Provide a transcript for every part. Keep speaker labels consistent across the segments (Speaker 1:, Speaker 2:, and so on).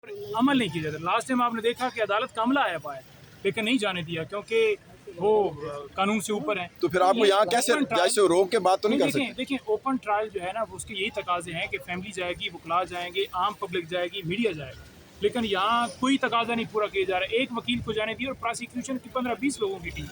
Speaker 1: अमल नहीं किया जाता। लास्ट टाइम आपने देखा कि अदालत का अमला आया पाया, लेकिन नहीं जाने दिया क्योंकि वो कानून से ऊपर है।
Speaker 2: तो फिर आपको यहाँ कैसे जैसे रोक के बात तो नहीं कर सकते?
Speaker 1: देखिए ओपन ट्रायल जो है ना, वो उसके यही तकाजे हैं कि फैमिली जाएगी, वकला जाएंगे, आम पब्लिक जाएगी, मीडिया जाएगा, लेकिन यहाँ कोई तकाजा नहीं पूरा किया जा रहा है। एक वकील को जाने दिया और प्रोसिक्यूशन की 15-20 लोगों की टीम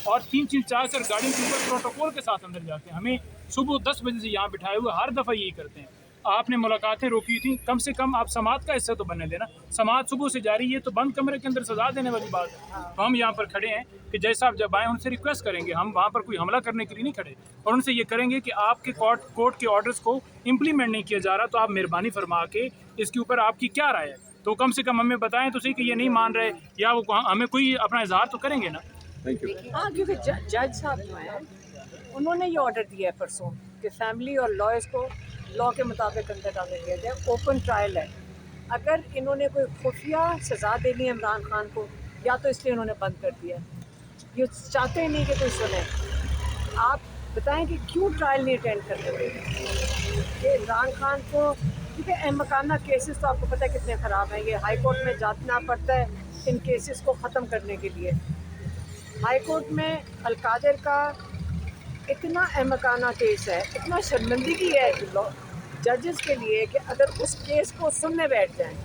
Speaker 1: और 3-4 गाड़ियों के ऊपर प्रोटोकॉल के साथ अंदर जाते हैं। हमें सुबह 10 बजे से यहाँ बिठाए हुए हर दफ़ा यही करते हैं। आपने मुलाकातें रोकी थी, कम से कम आप समाज का हिस्सा तो बनने देना। समाज सुबह से जा रही है तो बंद कमरे के अंदर सजा देने वाली बात है। तो हम यहाँ पर खड़े हैं कि जैसा आप जब आए उनसे रिक्वेस्ट करेंगे, हम वहाँ पर कोई हमला करने के लिए नहीं खड़े, और उनसे ये करेंगे कि आपके कोर्ट के ऑर्डर्स को इम्प्लीमेंट नहीं किया जा रहा, तो आप मेहरबानी फरमा के इसके ऊपर आपकी क्या राय है, तो कम से कम हमें बताएं तो सही कि ये नहीं मान रहे, या वो हमें कोई अपना इजहार तो करेंगे ना।
Speaker 2: Thank you.
Speaker 3: हाँ, क्योंकि जज साहब जो हैं उन्होंने ये ऑर्डर दिया है परसों कि फैमिली और लॉयर्स को लॉ के मुताबिक अंदर डालने दिया जाए। ओपन ट्रायल है। अगर इन्होंने कोई खुफिया सज़ा देनी है इमरान खान को, या तो इसलिए उन्होंने बंद कर दिया, ये चाहते ही नहीं कि कोई सुने। आप बताएं कि क्यों ट्रायल नहीं अटेंड करते हुए कि इमरान खान को, क्योंकि अहमकाना केसेस तो आपको पता है कितने ख़राब हैं। ये हाई कोर्ट में जाना पड़ता है इन केसेस को ख़त्म करने के लिए। हाई कोर्ट में अलकादर का इतना अहमकाना केस है, इतना शर्मिंदगी है जजेस के लिए कि अगर उस केस को सुनने बैठ जाएं,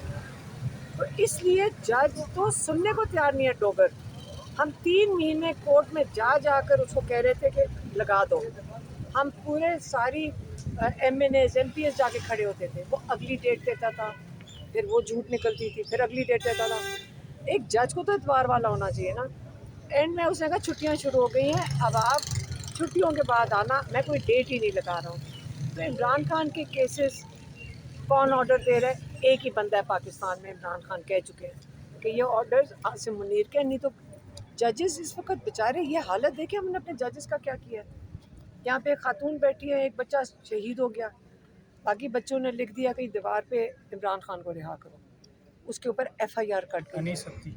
Speaker 3: तो इसलिए जज तो सुनने को तैयार नहीं है। डोगर हम 3 महीने कोर्ट में जाकर उसको कह रहे थे कि लगा दो। हम पूरे सारी MNAs MPs जाके खड़े होते थे, वो अगली डेट देता था, फिर वो झूठ निकलती थी, फिर अगली डेट देता था। एक जज को तो एतबार वाला होना चाहिए ना। एंड में उसने कहा छुट्टियाँ शुरू हो गई हैं, अब आप छुट्टियों के बाद आना, मैं कोई डेट ही नहीं लगा रहा हूँ। तो इमरान खान के केसेस कौन ऑर्डर दे रहा है? एक ही बंदा है पाकिस्तान में, इमरान खान कह चुके हैं कि ये ऑर्डर आसिम मुनीर के। नहीं तो जजेस इस वक्त बेचारे, ये हालत देखिए हमने अपने जजेस का क्या किया। यहाँ पे एक खातून बैठी है, एक बच्चा शहीद हो गया, बाकी बच्चों ने लिख दिया कि दीवार पे इमरान खान को रिहा करो, उसके ऊपर FIR कट
Speaker 1: नहीं सकती,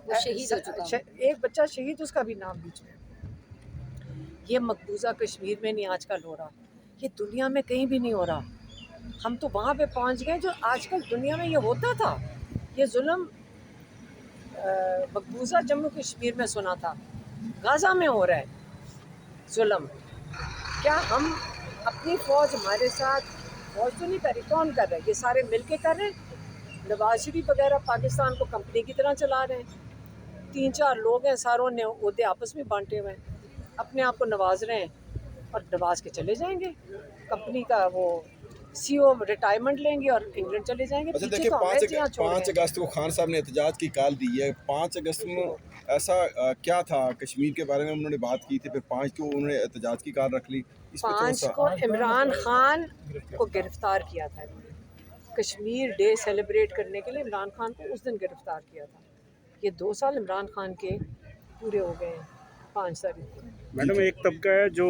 Speaker 3: वो शहीद हो चुका। एक बच्चा शहीद, उसका भी नाम बीच में। ये मकबूजा कश्मीर में नहीं आजकल हो रहा, ये दुनिया में कहीं भी नहीं हो रहा। हम तो वहाँ पे पहुँच गए जो आजकल दुनिया में ये होता था। ये जुल्म मकबूजा जम्मू कश्मीर में सुना था, गाज़ा में हो रहा है जुल्म। क्या हम अपनी फ़ौज, हमारे साथ फ़ौज तो नहीं कर रही, कौन कर रहा है? ये सारे मिल के कर रहे हैं। नवाज शरीफ वगैरह पाकिस्तान को कंपनी की तरह चला रहे हैं। 3-4 लोग हैं, सारों ने ओहदे आपस में बांटे हुए हैं, अपने आप को नवाज रहे हैं और नवाज के चले जाएंगे। कंपनी का वो CEO रिटायरमेंट लेंगे और इंग्लैंड चले जाएंगे।
Speaker 2: अच्छा देखिए, 5 अगस्त को खान साहब ने एहतजाज की कॉल दी है। 5 अगस्त में ऐसा क्या था कश्मीर के बारे में उन्होंने बात की थी, फिर 5 को उन्होंने एहतजाज की कॉल रख ली।
Speaker 3: 5 को इमरान खान को गिरफ्तार किया था। कश्मीर डे सेलिब्रेट करने के लिए इमरान खान को उस दिन गिरफ्तार किया था। ये 2 साल इमरान खान के पूरे हो गए हैं 5 तारीख।
Speaker 4: मैडम, एक तबका है जो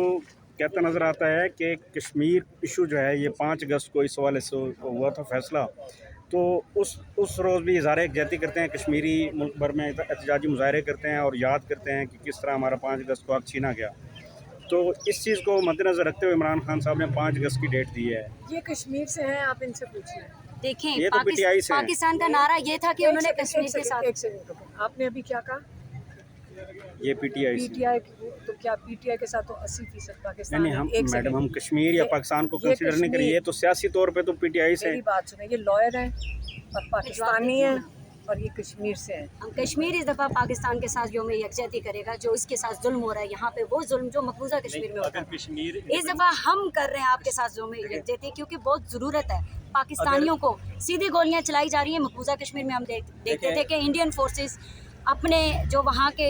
Speaker 4: कहता नज़र आता है कि कश्मीर इशू जो है ये 5 अगस्त को इस हवाले से हुआ था फैसला, तो उस रोज़ भी इज़हार यकजहती करते हैं, कश्मीरी मुल्क भर में एहतजाजी मुजाहरे करते हैं और याद करते हैं कि किस तरह हमारा 5 अगस्त को हक छीना गया। तो इस चीज़ को मद्देनज़र रखते हुए इमरान खान साहब ने 5 अगस्त की डेट दी है।
Speaker 3: ये कश्मीर से हैं, आप इनसे पूछिए।
Speaker 5: देखें,
Speaker 4: ये तो PTI से
Speaker 5: पाकिस्तान का नारा ये था कि उन्होंने कश्मीर के साथ।
Speaker 3: एक सेकंड रुको, आपने अभी क्या कहा?
Speaker 4: ये PTI से।
Speaker 3: PTI तो क्या PTI के साथ तो 80% पाकिस्तान
Speaker 4: नहीं,
Speaker 3: है।
Speaker 4: हम
Speaker 3: एक
Speaker 4: मैडम,
Speaker 3: सेकंड,
Speaker 4: हम कश्मीर या पाकिस्तान को कंसीडर नहीं करिए, ये तो सियासी तौर पे तो PTI से।
Speaker 3: मेरी बात सुने, ये लॉयर हैं और पाकिस्तानी हैं और ये कश्मीर से हैं।
Speaker 5: कश्मीर इस दफ़ा पाकिस्तान के साथ यौम यकजहती करेगा जो इसके साथ जुल्म हो रहा है यहाँ पे, वो जुल्म जो मकबूजा कश्मीर में होता है। इस दफ़ा हम कर रहे हैं आपके साथ यौम यकजहती, क्योंकि बहुत ज़रूरत है। पाकिस्तानियों को सीधी गोलियाँ चलाई जा रही हैं। मकबूजा कश्मीर में हम देखते थे कि इंडियन फोर्सेस अपने जो वहाँ के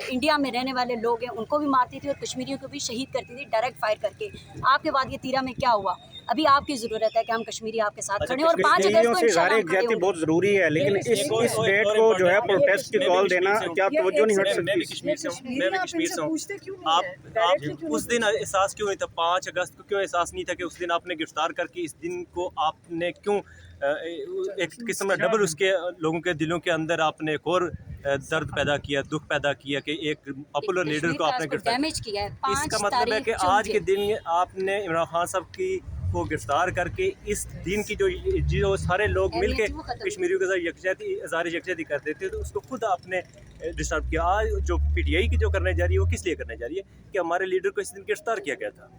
Speaker 5: इंडिया में रहने वाले लोग हैं उनको भी मारती थी और कश्मीरियों को भी शहीद करती थी डायरेक्ट फायर करके। आपके बाद ये तीरा में क्या हुआ? अभी आपकी ज़रूरत है कि हम कश्मीरी आपके साथ खड़े और 5 अगस्त को इंशाल्लाह खड़े होंगे।
Speaker 4: बहुत ज़रूरी है, लेकिन इस डेट को जो है प्रोटेस्ट की कॉल देना, क्या तवज्जो नहीं हट सकती?
Speaker 6: मैं भी कश्मीर से हूँ। आप उस दिन एहसास क्यों नहीं था? 5 अगस्त को क्यों एहसास नहीं था कि उस दिन आपने गिरफ्तार करके इस दिन को आपने क्यों एक किस्म में डबल उसके लोगों के दिलों के अंदर आपने एक और दर्द पैदा किया, दुख पैदा किया कि एक पॉपुलर लीडर को आपने गिरफ्तार
Speaker 5: डैमेज किया है।
Speaker 6: इसका मतलब है कि आज के दिन आपने इमरान खान साहब की को गिरफ्तार करके इस दिन की जो सारे लोग मिलके कश्मीरियों के साथ यकजहती इज़हार यकजहती कर देते हैं, तो उसको खुद आपने डिस्टर्ब किया। आज जो PTI की जो करने जा रही है वो किस लिए करने जा रही है कि हमारे लीडर को इस दिन गिरफ्तार किया गया था।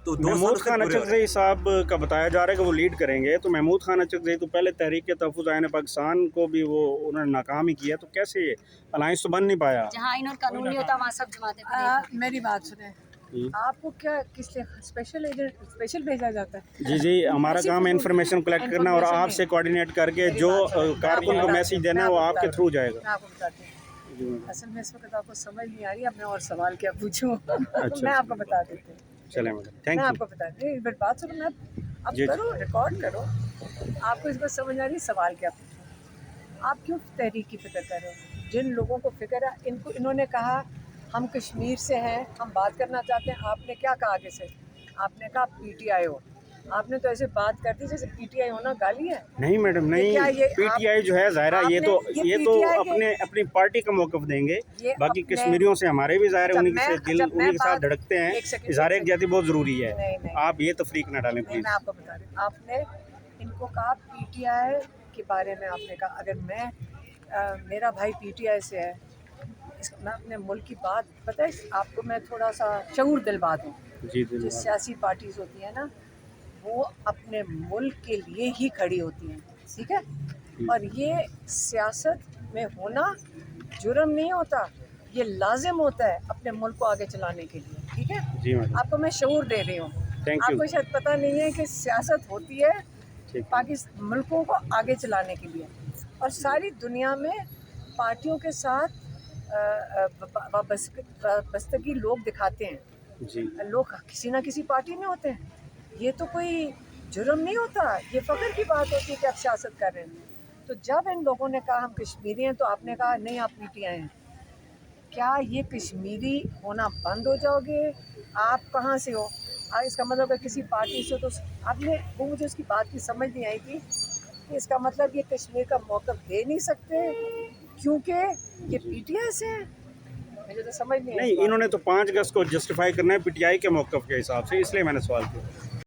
Speaker 6: तो
Speaker 4: महमूद खान अचकज़ई साहब का बताया जा रहा है कि वो लीड करेंगे, तो महमूद खान अचकज़ई तो पहले तहरीक तहफ़्फ़ुज़ आईन पाकिस्तान को भी वो उन्होंने नाकाम ही किया, तो कैसे ये अलायंस तो बन नहीं पाया?
Speaker 5: जहाँ आइन और कानून नहीं होता वहाँ सब जमातें।
Speaker 3: मेरी बात सुने, आपको क्या किस लिए स्पेशल एजेंट स्पेशल भेजा जाता है?
Speaker 4: जी हमारा काम है इन्फॉर्मेशन कलेक्ट करना और आपसे कोऑर्डिनेट करके जो कारकुन को मैसेज देना है वो आपके थ्रू जाएगा।
Speaker 3: मैं आपको बताती हूँ, असल में इस वक्त आपको समझ नहीं आ रही, अब मैं और सवाल क्या पूछूं?
Speaker 4: अच्छा।
Speaker 3: मैं आपको बता देती हूँ।
Speaker 4: चले मैडम,
Speaker 3: मैं
Speaker 4: थैंक यू।
Speaker 3: आपको बता दी, बट बात सुनो, मैं अब
Speaker 4: जी।
Speaker 3: करो, रिकॉर्ड करो। आपको इस बात समझ आ रही, सवाल क्या पूछूं? आप क्यों तहरीक की फिक्र कर रहे हो? जिन लोगों को फिक्र है, इन्होंने कहा हम कश्मीर से हैं, हम बात करना चाहते हैं। आपने क्या कहा आगे से? आपने कहा PTI हो। आपने तो ऐसे बात कर दी जैसे PTI होना गाली है।
Speaker 4: नहीं मैडम, नहीं, PTI जो है ज़ाहिर है, ये तो अपनी पार्टी का मौक़िफ़ देंगे, बाकी कश्मीरियों से हमारे भी ज़ाहिर है, उन्हीं के दिल उन्हीं के साथ धड़कते हैं। इज़हार यकजहती बहुत ज़रूरी है, आप ये तफरीक ना डालें प्लीज़।
Speaker 3: मैं आपको बता रही हूँ, आपने इनको कहा PTI के बारे में, आपने कहा अगर मैं मेरा भाई PTI से है, मैं अपने मुल्क की बात, पता है आपको, मैं थोड़ा सा शऊर दिलवा दूँ। जो सियासी पार्टीज़ होती है ना, वो अपने मुल्क के लिए ही खड़ी होती हैं, ठीक है? और ये सियासत में होना जुर्म नहीं होता, ये लाजिम होता है अपने मुल्क को आगे चलाने के लिए, ठीक है?
Speaker 4: जी मैडम,
Speaker 3: आपको मैं शऊर दे रही हूँ। आपको शायद पता नहीं है कि सियासत होती है पाकिस्तान मुल्कों को आगे चलाने के लिए, और सारी दुनिया में पार्टियों के साथ वाबस्तगी लोग दिखाते हैं
Speaker 4: जी।
Speaker 3: लोग किसी ना किसी पार्टी में होते हैं। ये तो कोई जुर्म नहीं होता, ये फ़ख्र की बात होती है कि आप सियासत कर रहे हैं। तो जब इन लोगों ने कहा हम कश्मीरी हैं, तो आपने कहा नहीं आप PTI हैं। क्या ये कश्मीरी होना बंद हो जाओगे? आप कहाँ से हो? इसका मतलब है किसी पार्टी से, तो आपने वो, मुझे उसकी बात की समझ नहीं आई थी कि इसका मतलब ये कश्मीर का मौक़िफ़ दे नहीं सकते क्योंकि ये PTI से हैं। मुझे तो समझ नहीं आई।
Speaker 4: इन्होंने तो 5 अगस्त को जस्टिफाई करना है PTI के मौक़िफ़ के हिसाब से, इसलिए मैंने सवाल किया।